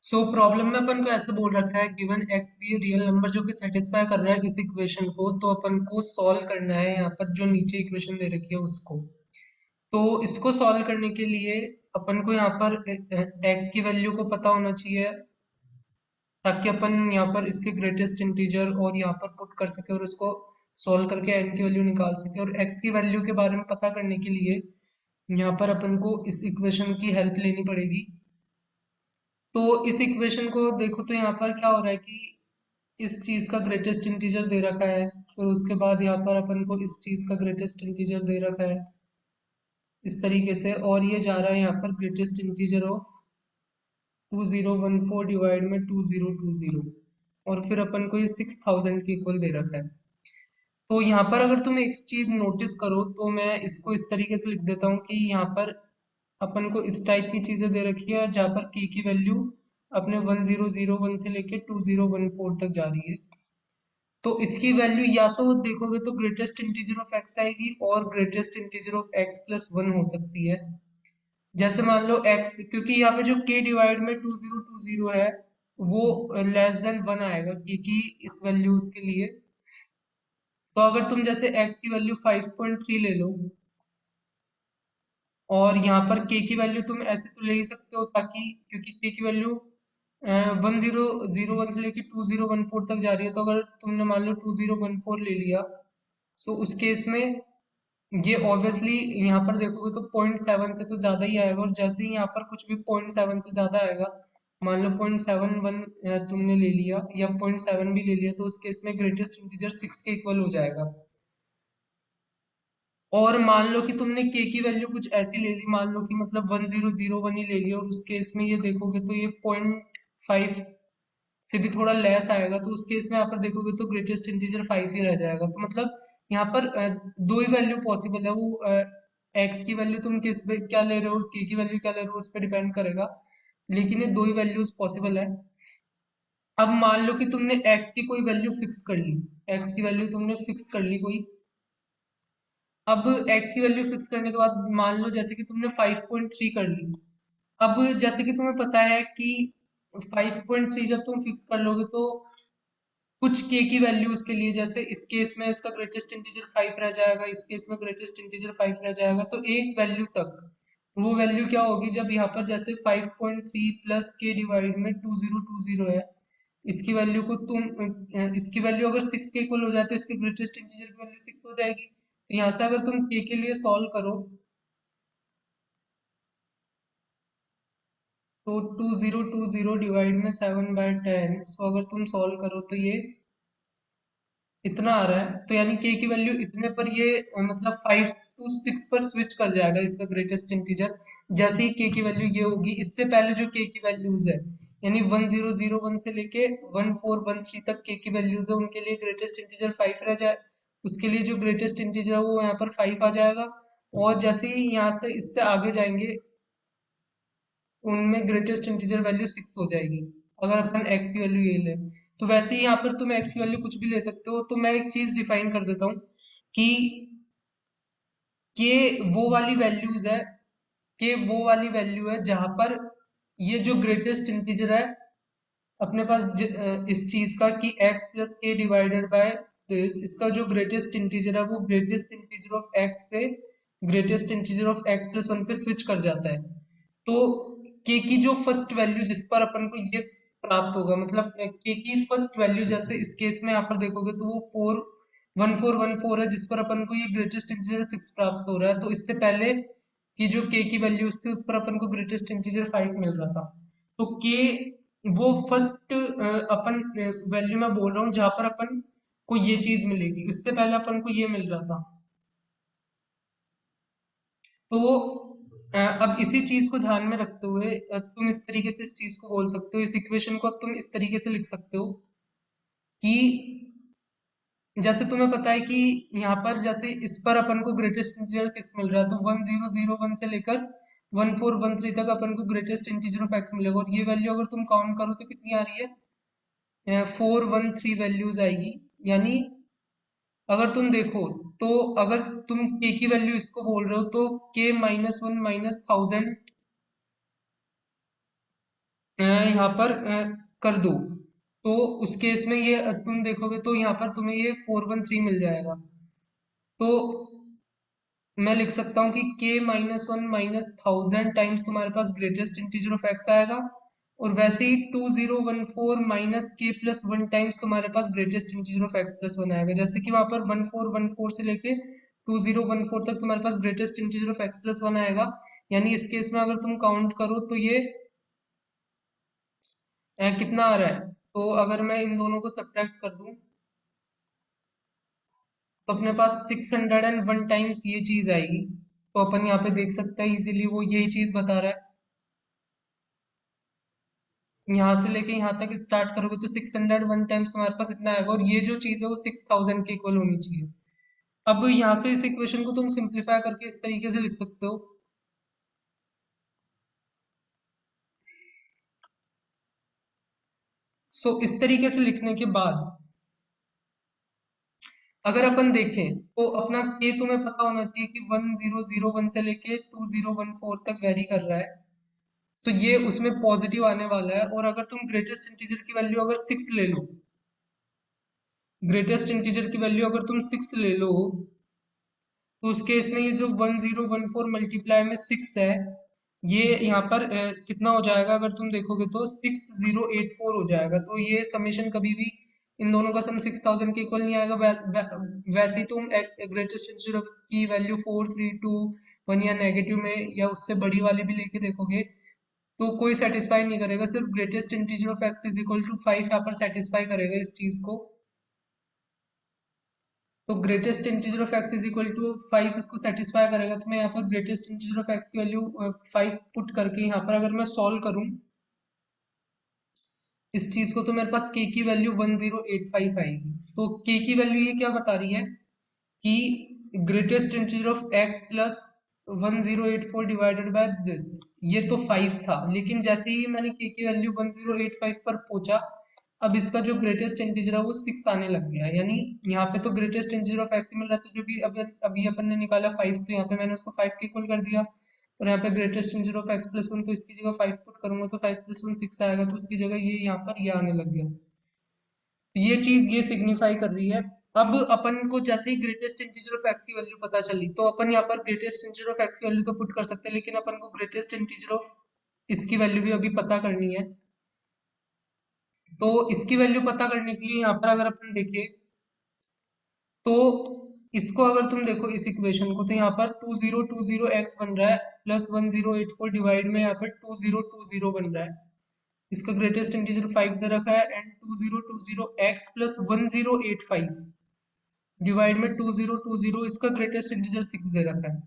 So problem में अपन को ऐसे बोल रखा है given x be real number जो कि सेटिस्फाई कर रहा है इस इक्वेशन को, तो अपन को सॉल्व करना है यहाँ पर जो नीचे इक्वेशन दे रखी है उसको। तो इसको सॉल्व करने के लिए अपन को यहाँ पर एक्स की वैल्यू को पता होना चाहिए, ताकि अपन यहाँ पर इसके ग्रेटेस्ट इंटीजर और यहाँ पर पुट कर सके और इसको सॉल्व करके एन की वैल्यू निकाल सके। और एक्स की वैल्यू के बारे में पता करने के लिए यहाँ पर अपन को इस इक्वेशन की हेल्प लेनी पड़ेगी। तो इस इक्वेशन को देखो तो यहाँ पर क्या हो रहा है कि इस चीज का ग्रेटेस्ट इंटीजर दे रखा है, फिर उसके बाद यहाँ पर अपन को इस चीज का ग्रेटेस्ट इंटीजर दे रखा है इस तरीके से, और ये जा रहा है यहाँ पर ग्रेटेस्ट इंटीजर ऑफ 2014 डिवाइड में 2020, और फिर अपन को ये 6000 के इक्वल दे रखा है। तो यहाँ पर अगर तुम एक चीज नोटिस करो तो मैं इसको इस तरीके से लिख देता हूँ कि यहाँ पर अपन को इस टाइप की चीजें दे रखी है जहाँ पर के की वैल्यू अपने 1001 से लेके 2014 तक जा रही है। तो इसकी वैल्यू या तो देखोगे तो ग्रेटेस्ट इंटीजर ऑफ एक्स आएगी और greatest integer of x plus one हो सकती है। जैसे मान लो एक्स, क्योंकि यहाँ पे जो के डिवाइड में 2020 है वो लेस देन वन आएगा के की इस वैल्यूज के लिए। तो अगर तुम जैसे एक्स की वैल्यू 5.3 ले लो और यहाँ पर के की वैल्यू तुम ऐसे तो ले ही सकते हो, ताकि क्योंकि के की वैल्यू 1001 से लेके 2014 तक जा रही है, तो अगर तुमने मान लो 2014 ले लिया, सो उस केस में ये ऑब्वियसली यहाँ पर देखोगे तो 0.7 से तो ज्यादा ही आएगा, और जैसे ही यहाँ पर कुछ भी 0.7 से ज्यादा आएगा, मान लो 0.71 तुमने ले लिया या 0.7 भी ले लिया, तो उस केस में ग्रेटेस्ट इंटीजर 6 के इक्वल हो जाएगा। और मान लो कि तुमने के की वैल्यू कुछ ऐसी ले ली, मान लो कि मतलब 1001 ही ले लिया, और उस केस में ये देखोगे तो ये 0.5 से भी थोड़ा लेस आएगा, तो उस केस में यहाँ पर देखोगे तो ग्रेटेस्ट इंटीजर 5 ही रह जाएगा। तो मतलब यहाँ पर दो ही वैल्यू पॉसिबल है, वो एक्स की वैल्यू तुम किस पे क्या ले रहे हो, के की वैल्यू क्या ले रहे हो, उस पर डिपेंड करेगा, लेकिन ये दो ही वैल्यूज पॉसिबल है। अब मान लो कि तुमने एक्स की कोई वैल्यू फिक्स कर ली, एक्स की वैल्यू तुमने फिक्स कर ली कोई। अब एक्स की वैल्यू फिक्स करने के बाद मान लो जैसे कि तुमने 5.3 कर ली। अब जैसे कि तुम्हें पता है कि 5.3 जब तुम फिक्स कर लोगे तो कुछ के की वैल्यूज के लिए, जैसे इस केस में इसका ग्रेटेस्ट इंटीजर 5 रह जाएगा, इस केस में ग्रेटेस्ट इंटीजर 5 रह जाएगा, तो एक वैल्यू तक वो वैल्यू क्या होगी जब यहाँ पर जैसे 5.3 प्लस के डिवाइड में 2020 है, इसकी वैल्यू को तुम इसकी वैल्यू अगर 6 के इक्वल हो जाए तो इसके ग्रेटेस्ट इंटीजर की वैल्यू 6 हो जाएगी। तो यहाँ से अगर तुम के लिए सॉल्व करो तो 2020 डिवाइड में 7/10, सो अगर तुम सॉल्व करो तो ये इतना आ रहा है, तो यानी के की वैल्यू इतने पर ये मतलब 5 to 6 पर स्विच कर जाएगा इसका ग्रेटेस्ट इंटीजर। जैसे ही के की वैल्यू ये होगी, इससे पहले जो के की वैल्यूज है यानी 1001 से लेके 1413 तक के की वैल्यूज है, उनके लिए ग्रेटेस्ट इंटीजर 5 रह जाए, उसके लिए जो ग्रेटेस्ट इंटीजर है वो यहाँ पर 5 आ जाएगा। और जैसे ही यहाँ से इससे आगे जाएंगे उनमें ग्रेटेस्ट इंटीजर वैल्यू 6 हो जाएगी, अगर अपन एक्स की वैल्यू ये ले। तो वैसे ही यहाँ पर तुम एक्स की वैल्यू कुछ भी ले सकते हो। तो मैं एक चीज डिफाइन कर देता हूँ कि वो वाली वैल्यूज है, वो वाली वैल्यू है जहां पर ये जो ग्रेटेस्ट इंटीजर है अपने पास इस चीज का कि x प्लस के डिवाइडेड बाय दिस, इसका जो ग्रेटेस्ट इंटीजर है वो ग्रेटेस्ट इंटीजर ऑफ x से greatest integer of x plus one पे स्विच कर जाता है। तो के की जो फर्स्ट वैल्यू जिस पर अपन को ये प्राप्त होगा, मतलब के की फर्स्ट वैल्यू जैसे इस केस में यहाँ पर देखोगे तो वो 1414 है, जिस पर अपन को ये ग्रेटेस्ट इंटीजर 6 प्राप्त हो रहा है। तो इससे पहले की जो के की वैल्यूज थी उस पर अपन को ग्रेटेस्ट इंटीजर 5 मिल रहा था। तो के वो फर्स्ट अपन वैल्यू में बोल रहा हूँ जहां पर अपन को ये चीज मिलेगी, इससे पहले अपन को ये मिल रहा था। तो अब इसी चीज को ध्यान में रखते हुए तुम इस तरीके से इस चीज को बोल सकते हो, इस इक्वेशन को अब तुम इस तरीके से लिख सकते हो कि जैसे तुम्हें पता है कि यहाँ पर जैसे इस पर अपन को ग्रेटेस्ट इंटीजर 6 मिल रहा है, तो 1001 से लेकर 1413 तक अपन को ग्रेटेस्ट इंटीजर ऑफ एक्स मिलेगा, और ये वैल्यू अगर तुम काउंट करो तो कितनी आ रही है, 413 वैल्यूज आएगी। यानी अगर तुम देखो तो अगर तुम के की वैल्यू इसको बोल रहे हो तो के -1 -1000 यहाँ पर कर दो, तो उस केस में ये तुम देखोगे तो यहाँ पर तुम्हें ये 413 मिल जाएगा। तो मैं लिख सकता हूँ कि k-1 - 1000 टाइम्स तुम्हारे पास ग्रेटेस्ट इंटीजर ऑफ एक्स आएगा, और वैसे ही 2014 - k+1 टाइम्स तुम्हारे पास ग्रेटेस्ट इंटीजर ऑफ x+1 आएगा। जैसे कि वहां पर 1414 से लेके 2014 तक तुम्हारे पास ग्रेटेस्ट इंटीजर ऑफ x+1 आएगा। यानी इस केस में अगर तुम काउंट करो तो ये कितना आ रहा है, तो अगर मैं इन दोनों को सब्ट्रैक्ट कर दूं तो अपने पास 601 टाइम्स ये चीज आएगी। तो अपन यहाँ पे देख सकते हैं इजीली वो यही चीज बता रहा है। यहाँ से लेके यहाँ तक स्टार्ट करोगे तो 601 टाइम्स तुम्हारे पास इतना आएगा, और ये जो चीज है वो 6000 के इक्वल होनी चाहिए। अब यहाँ से इस इक्वेशन को तुम सिंप्लीफाई करके इस तरीके से लिख सकते हो। सो इस तरीके से लिखने के बाद अगर अपन देखें तो अपना के तुम्हें पता होना चाहिए कि 1001 से लेके 2014 तक वेरी कर रहा है। तो ये उसमें पॉजिटिव आने वाला है, और अगर तुम ग्रेटेस्ट इंटीजर की वैल्यू अगर 6 ले लो, ग्रेटेस्ट इंटीजर की वैल्यू अगर तुम 6 ले लो, तो उस केस में ये जो 1014 मल्टीप्लाई में 6 है, ये यहाँ पर कितना हो जाएगा, अगर तुम देखोगे तो 6084 हो जाएगा। तो ये समेशन कभी भी इन दोनों का सम 6000 के इक्वल नहीं आएगा। वैसे ही तुम ग्रेटेस्ट इंटीजर की वैल्यू 4321 या नेगेटिव में या उससे बड़ी वाली भी लेके देखोगे तो कोई सेटिस्फाई नहीं करेगा। सिर्फ greatest integer of X is equal to 5 यहाँ पर सेटिस्फाई करेगा इस चीज को। तो greatest integer of X is equal to 5 इसको सेटिस्फाई करेगा। तो मैं यहाँ पर ग्रेटेस्ट इंटीजर ऑफ एक्स की वैल्यू 5 पुट करके यहाँ पर अगर मैं सॉल्व करूँ इस चीज को, तो मेरे पास k की वैल्यू 1085 आएगी। तो k की वैल्यू ये क्या बता रही है कि greatest integer of x plus 1084 divided by this, ये तो 5 था, लेकिन जैसे ही मैंने k की वैल्यू 1085 पर पहुंचा, अब इसका जो ग्रेटेस्ट इंटीजर है वो 6 आने लग गया है। यानी यहाँ पे तो ग्रेटेस्ट इंटीजर ऑफ x मिल रहा था जो भी अभी अपन ने निकाला 5, तो यहाँ पे मैंने उसको 5 के इक्वल कर दिया। और यहाँ पे ग्रेटेस्ट इंटीजर ऑफ x+1, तो इसकी जगह 5 पुट करूंगा तो 5+1 6 आएगा, तो उसकी जगह ये यहाँ पर ये आने लग गया। तो ये चीज ये सिग्निफाई कर रही है। अब अपन को जैसे ही ग्रेटेस्ट इंटीजर ऑफ एक्स की वैल्यू पता चली, तो अपन यहाँ पर ग्रेटेस्ट इंटीजर ऑफ एक्स की वैल्यू तो पुट कर सकते हैं, लेकिन अपन को ग्रेटेस्ट इंटीजर ऑफ इसकी वैल्यू भी अभी पता करनी है। तो इसकी वैल्यू पता करने के लिए यहाँ पर अगर अपन देखें तो इसको अगर तुम देखो इस इक्वेशन को, तो यहाँ पर 2020 बन रहा है प्लस 1084 डिवाइड में यहाँ पर 2020 बन रहा है। इसका ग्रेटेस्ट इंटीजर 5 दे रखा है, एंड 2020 प्लस 1085 डिवाइड में 2020 इसका ग्रेटेस्ट इंटीजर 6 दे रखा है।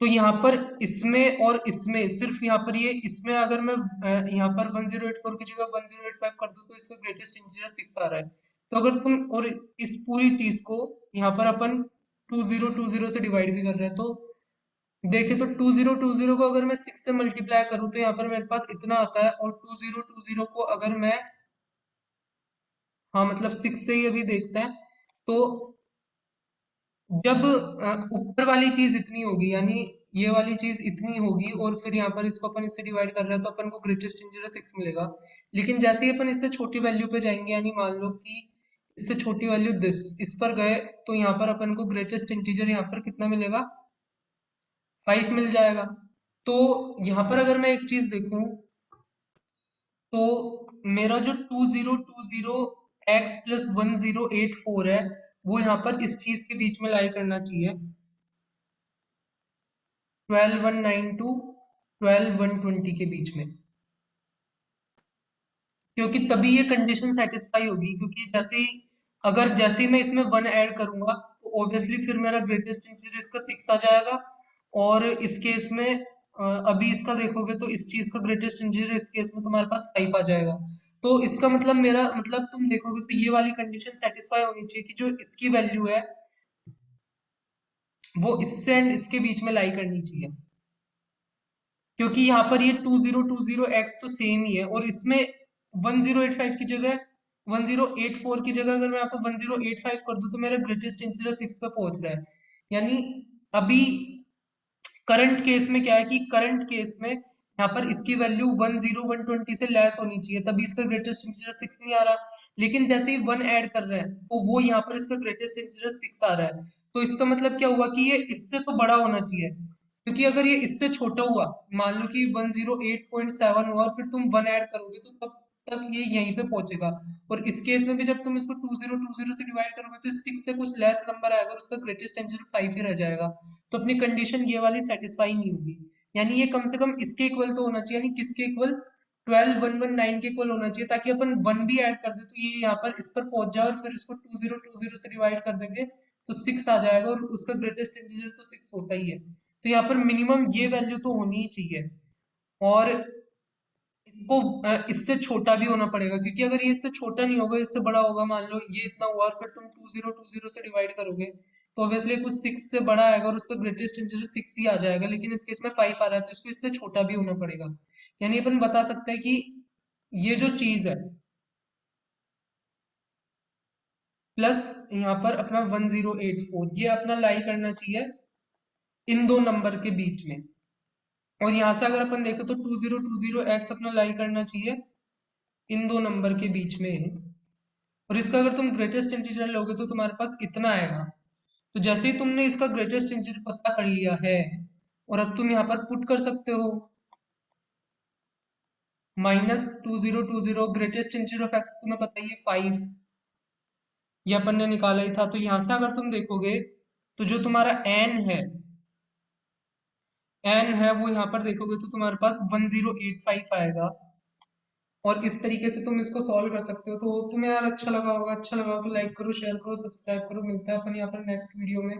तो यहाँ पर इसमें और इसमें सिर्फ यहाँ पर ये इसमें अगर मैं यहाँ पर 1084 की जगह 1085 कर दूं तो इसका ग्रेटेस्ट इंटीजर 6 आ रहा है। तो अगर तुम और इस पूरी चीज को यहाँ पर अपन 2020 से डिवाइड भी कर रहे हैं, तो देखे तो 2020 को अगर मैं 6 से मल्टीप्लाई करूँ तो यहाँ पर मेरे पास इतना आता है, और 2020 को अगर मैं, हाँ मतलब 6 से ही अभी देखते हैं, तो जब ऊपर वाली चीज इतनी होगी, यानी ये वाली चीज इतनी होगी, और फिर यहाँ पर इसको अपन इससे डिवाइड कर रहे हैं, तो अपन को ग्रेटेस्ट इंटीजर 6 मिलेगा। लेकिन जैसे ही अपन इससे छोटी वैल्यू पे जाएंगे, यानी मान लो कि इससे छोटी वैल्यू दिस इस पर गए, तो यहाँ पर अपन को ग्रेटेस्ट इंटीजर यहाँ पर कितना मिलेगा, 5 मिल जाएगा। तो यहाँ पर अगर मैं एक चीज देखूं, तो मेरा जो 2020 x+1084 है वो यहाँ पर इस चीज के बीच में लाई करना चाहिए, 12192 12120 के बीच में, क्योंकि तभी ये कंडीशन सेटिस्फाई होगी। क्योंकि जैसे ही अगर जैसे ही मैं इसमें 1 ऐड करूंगा तो ऑब्वियसली फिर मेरा ग्रेटेस्ट इंटीजर इसका 6 आ जाएगा, और इस केस में अभी इसका देखोगे तो इस चीज का ग्रेटेस्ट इंटीजर इस केस में तुम्हारे पास 5 आ जाएगा। तो इसका मतलब मेरा मतलब तुम देखोगे तो ये वाली कंडीशन सेटिस्फाई होनी चाहिए कि जो इसकी वैल्यू है वो इससे एंड इसके बीच में लाई करनी चाहिए, क्योंकि यहाँ पर ये 2020 x तो सेम ही है, और इसमें 1085 की जगह 1084 की जगह अगर मैं यहाँ पर 1085 कर दूं तो मेरा ग्रेटेस्ट इंटीजर 6 पे पहुंच रहा है। यानी अभी करंट केस में क्या है कि करंट केस में यहाँ पर इसकी वैल्यू 10120 से लेस होनी चाहिए, तभी इसका ग्रेटेस्ट इंटीजर 6 नहीं आ रहा। लेकिन जैसे ही 1 ऐड कर रहे हैं तो वो यहाँ पर इसका ग्रेटेस्ट इंटीजर 6 आ रहा है। तो इसका मतलब क्या हुआ कि ये इससे तो बड़ा होना चाहिए, क्योंकि अगर ये इससे छोटा हुआ, मान लो कि 108.7 हुआ और फिर तुम 1 ऐड करोगे तो तब तक ये यहीं पे पहुंचेगा। और इस केस में भी जब तुम इसको 2020 से डिवाइड करोगे तो 6 से कुछ लेस नंबर आएगा और उसका ग्रेटेस्ट इंटीजर 5 ही रह जाएगा। तो अपनी कंडीशन ये वाली सेटिस्फाई नहीं होगी। यानी ये कम से कम इसके इक्वल तो होना चाहिए, यानी किसके इक्वल, 12119 के इक्वल होना चाहिए, ताकि अपन 1 भी ऐड कर दे तो ये यहाँ पर इस पर पहुंच जाए और फिर इसको 2020 से डिवाइड कर देंगे तो 6 आ जाएगा और उसका ग्रेटेस्ट इंटीजर तो 6 होता ही है। तो यहाँ पर मिनिमम ये वैल्यू तो होनी ही चाहिए। और इसको इससे छोटा भी होना पड़ेगा, क्योंकि अगर ये इससे छोटा नहीं होगा, इससे बड़ा होगा, मान लो ये इतना हुआ और फिर तुम 2020 से डिवाइड करोगे तो ऑब्वियसली कुछ 6 से बड़ा आएगा और उसका ग्रेटेस्ट इंटीजर 6 ही आ जाएगा। लेकिन इस केस में 5 आ रहा है तो इसको इससे छोटा भी होना पड़ेगा। यानी अपन बता सकते हैं कि ये जो चीज है प्लस यहाँ पर अपना 1084 ये अपना लाई करना चाहिए इन दो नंबर के बीच में। और यहाँ से अगर अपन देखें तो 2020 अपना लाई करना चाहिए इन दो नंबर के बीच में। और इसका अगर तुम ग्रेटेस्ट इंटीजर लोगे तो तुम्हारे पास इतना आएगा। तो जैसे ही तुमने इसका ग्रेटेस्ट इंटीजर पता कर लिया है, और अब तुम यहाँ पर पुट कर सकते हो -2020, ग्रेटेस्ट इंटीजर ऑफ एक्स तुम्हें पता ही है 5, ये अपन ने निकाला ही था। तो यहाँ से अगर तुम देखोगे तो जो तुम्हारा एन है वो यहाँ पर देखोगे तो तुम्हारे पास 1085 आएगा। और इस तरीके से तुम इसको सॉल्व कर सकते हो। तो तुम्हें यार अच्छा लगा होगा, अच्छा लगा हो तो लाइक करो, शेयर करो, सब्सक्राइब करो। मिलता है अपन यहाँ पर नेक्स्ट वीडियो में।